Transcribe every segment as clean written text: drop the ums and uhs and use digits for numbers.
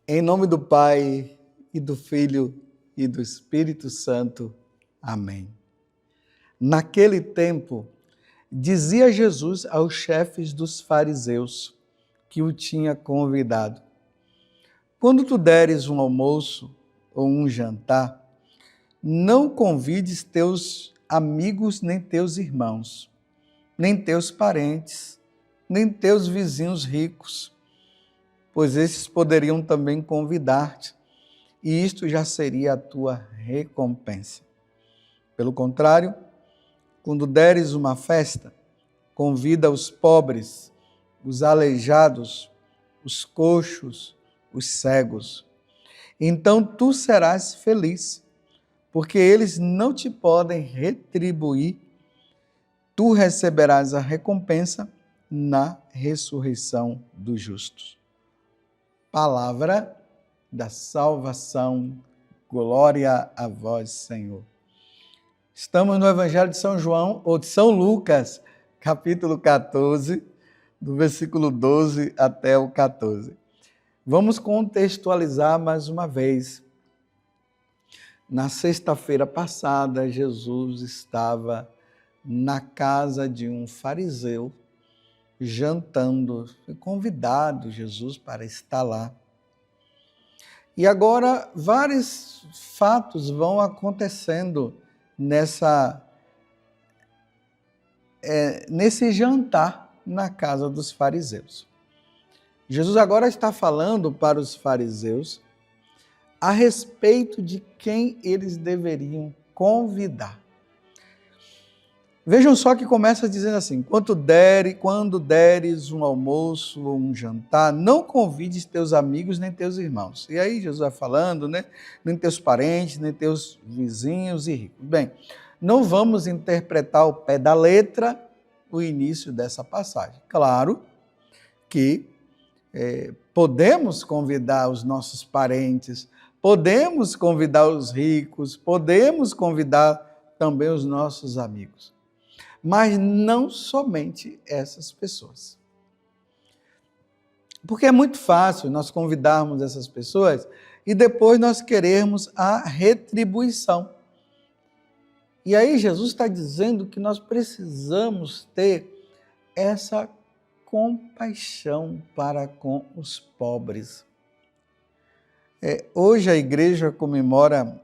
Em nome do Pai, e do Filho, e do Espírito Santo. Amém. Naquele tempo, dizia Jesus aos chefes dos fariseus que o tinha convidado: quando tu deres um almoço ou um jantar, não convides teus amigos, nem teus irmãos, nem teus parentes, nem teus vizinhos ricos, pois esses poderiam também convidar-te, e isto já seria a tua recompensa. Pelo contrário, quando deres uma festa, convida os pobres, os aleijados, os coxos, os cegos. Então tu serás feliz, porque eles não te podem retribuir. Tu receberás a recompensa na ressurreição dos justos. Palavra da salvação, glória a vós, Senhor. Estamos no Evangelho de São João, ou de São Lucas, capítulo 14, do versículo 12 até o 14. Vamos contextualizar mais uma vez. Na sexta-feira passada, Jesus estava na casa de um fariseu, jantando. Foi convidado Jesus para estar lá. E agora vários fatos vão acontecendo nesse jantar na casa dos fariseus. Jesus agora está falando para os fariseus a respeito de quem eles deveriam convidar. Vejam só que começa dizendo assim: quando deres um almoço ou um jantar, não convides teus amigos nem teus irmãos. E aí Jesus vai falando, nem teus parentes, nem teus vizinhos e ricos. Bem, não vamos interpretar ao pé da letra o início dessa passagem. Claro que podemos convidar os nossos parentes, podemos convidar os ricos, podemos convidar também os nossos amigos. Mas não somente essas pessoas. Porque é muito fácil nós convidarmos essas pessoas e depois nós querermos a retribuição. E aí Jesus está dizendo que nós precisamos ter essa compaixão para com os pobres. Hoje a igreja comemora,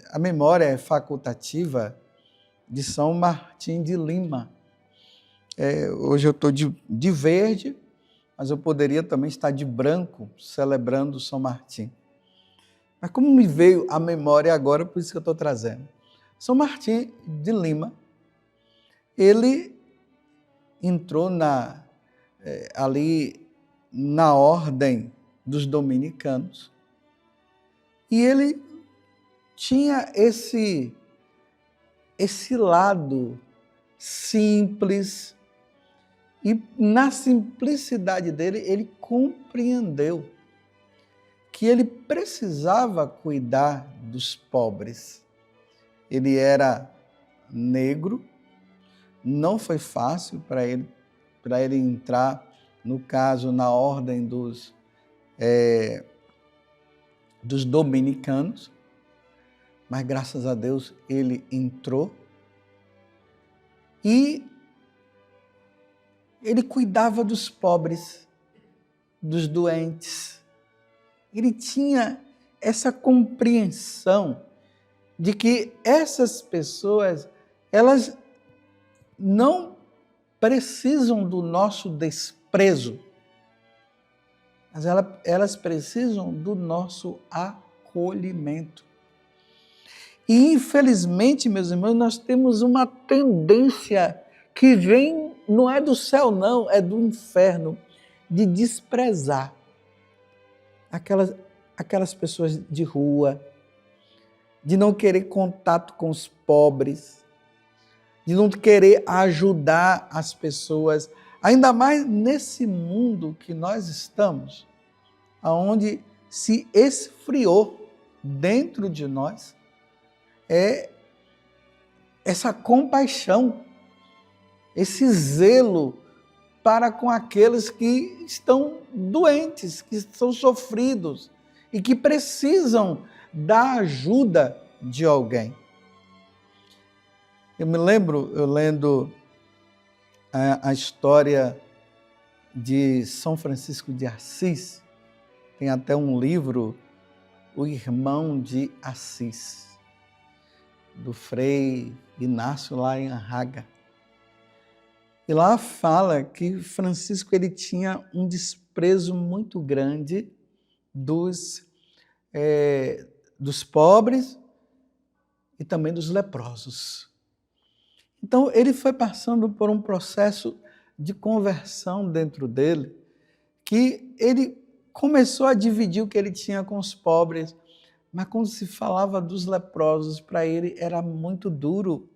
a memória é facultativa de São Martim de Lima. Hoje eu estou de verde, mas eu poderia também estar de branco, celebrando São Martim. Mas como me veio a memória agora, por isso que eu estou trazendo. São Martim de Lima, ele entrou ali na ordem dos dominicanos e ele tinha esse lado simples, e na simplicidade dele, ele compreendeu que ele precisava cuidar dos pobres. Ele era negro, não foi fácil para ele entrar, no caso, na ordem dos dominicanos, mas graças a Deus ele entrou e ele cuidava dos pobres, dos doentes. Ele tinha essa compreensão de que essas pessoas, elas não precisam do nosso desprezo, mas elas precisam do nosso acolhimento. E, infelizmente, meus irmãos, nós temos uma tendência que vem, não é do céu não, é do inferno, de desprezar aquelas pessoas de rua, de não querer contato com os pobres, de não querer ajudar as pessoas, ainda mais nesse mundo que nós estamos, onde se esfriou dentro de nós, essa compaixão, esse zelo para com aqueles que estão doentes, que estão sofridos e que precisam da ajuda de alguém. Eu me lembro, eu lendo a história de São Francisco de Assis, tem até um livro, O Irmão de Assis, do Frei Inácio Laranjaga. E lá fala que Francisco ele tinha um desprezo muito grande dos pobres e também dos leprosos. Então, ele foi passando por um processo de conversão dentro dele, que ele começou a dividir o que ele tinha com os pobres, mas quando se falava dos leprosos, para ele era muito duro.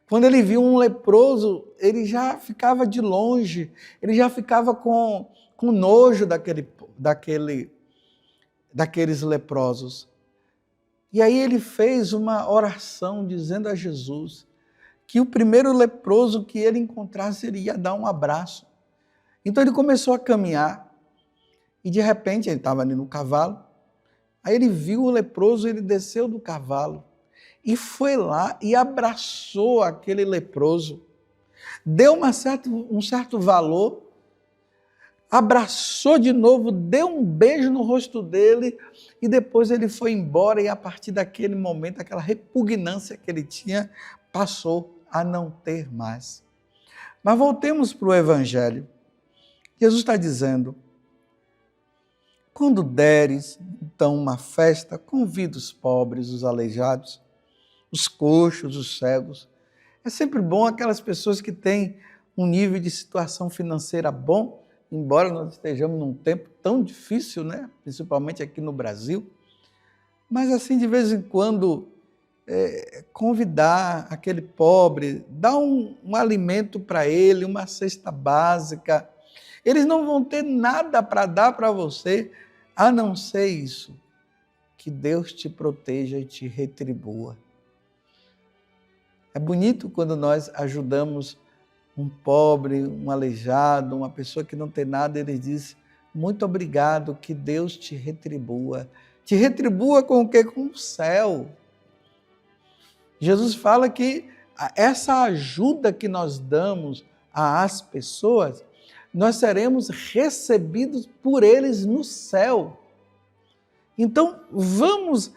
Quando ele viu um leproso, ele já ficava de longe, ele já ficava com nojo daqueles leprosos. E aí ele fez uma oração dizendo a Jesus que o primeiro leproso que ele encontrasse, ele ia dar um abraço. Então ele começou a caminhar e de repente ele estava ali no cavalo, aí ele viu o leproso, ele desceu do cavalo e foi lá e abraçou aquele leproso, deu um certo valor, abraçou de novo, deu um beijo no rosto dele e depois ele foi embora e a partir daquele momento, aquela repugnância que ele tinha, passou a não ter mais. Mas voltemos para o Evangelho. Jesus está dizendo, quando deres, então, uma festa, convida os pobres, os aleijados, os coxos, os cegos. É sempre bom aquelas pessoas que têm um nível de situação financeira bom, embora nós estejamos num tempo tão difícil, né? Principalmente aqui no Brasil. Mas assim, de vez em quando, convidar aquele pobre, dar um alimento para ele, uma cesta básica. Eles não vão ter nada para dar para você, a não ser isso, que Deus te proteja e te retribua. É bonito quando nós ajudamos um pobre, um aleijado, uma pessoa que não tem nada, ele diz, muito obrigado, que Deus te retribua. Te retribua com o quê? Com o céu. Jesus fala que essa ajuda que nós damos às pessoas, nós seremos recebidos por eles no céu. Então, vamos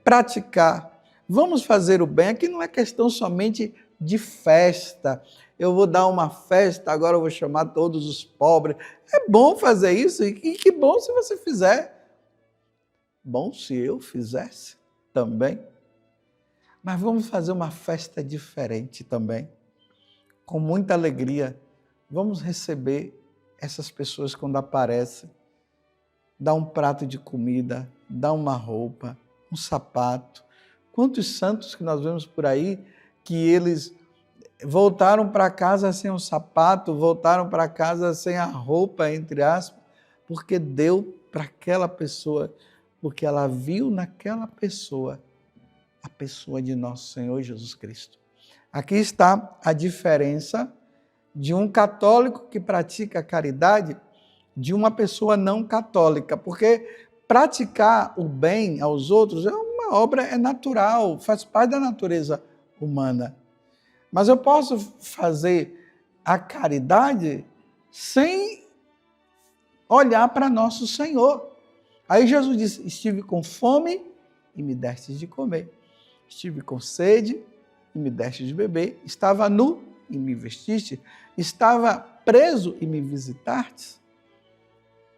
praticar, vamos fazer o bem. Aqui não é questão somente de festa. Eu vou dar uma festa, agora eu vou chamar todos os pobres. É bom fazer isso e que bom se você fizer. Bom se eu fizesse também. Mas vamos fazer uma festa diferente também, com muita alegria. Vamos receber essas pessoas quando aparecem, dar um prato de comida, dar uma roupa, um sapato. Quantos santos que nós vemos por aí que eles voltaram para casa sem o sapato, voltaram para casa sem a roupa, entre aspas, porque deu para aquela pessoa, porque ela viu naquela pessoa a pessoa de nosso Senhor Jesus Cristo. Aqui está a diferença de um católico que pratica a caridade de uma pessoa não católica, porque praticar o bem aos outros é uma obra, é natural, faz parte da natureza humana. Mas eu posso fazer a caridade sem olhar para nosso Senhor. Aí Jesus disse, estive com fome e me destes de comer. Estive com sede e me deste de beber, estava nu e me vestiste, estava preso e me visitaste,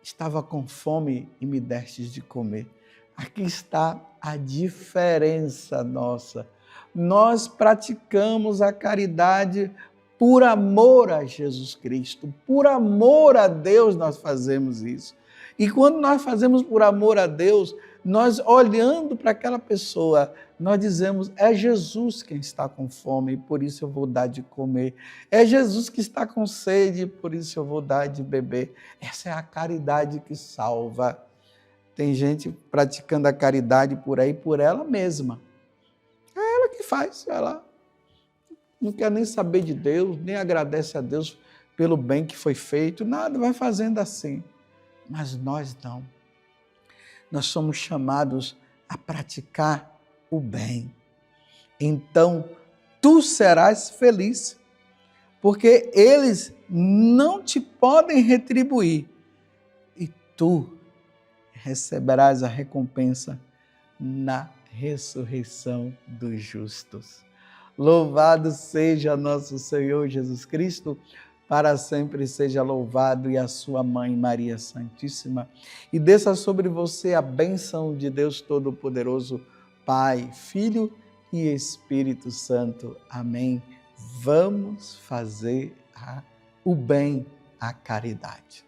estava com fome e me destes de comer. Aqui está a diferença nossa. Nós praticamos a caridade por amor a Jesus Cristo, por amor a Deus nós fazemos isso. E quando nós fazemos por amor a Deus, nós olhando para aquela pessoa, nós dizemos, é Jesus quem está com fome, por isso eu vou dar de comer. É Jesus que está com sede, por isso eu vou dar de beber. Essa é a caridade que salva. Tem gente praticando a caridade por aí, por ela mesma. É ela que faz, vai lá. Não quer nem saber de Deus, nem agradece a Deus pelo bem que foi feito, nada, vai fazendo assim. Mas nós não. Nós somos chamados a praticar o bem. Então, tu serás feliz, porque eles não te podem retribuir e tu receberás a recompensa na ressurreição dos justos. Louvado seja nosso Senhor Jesus Cristo, para sempre seja louvado, e a sua mãe Maria Santíssima. E desça sobre você a bênção de Deus Todo-Poderoso, Pai, Filho e Espírito Santo. Amém. Vamos fazer o bem, a caridade.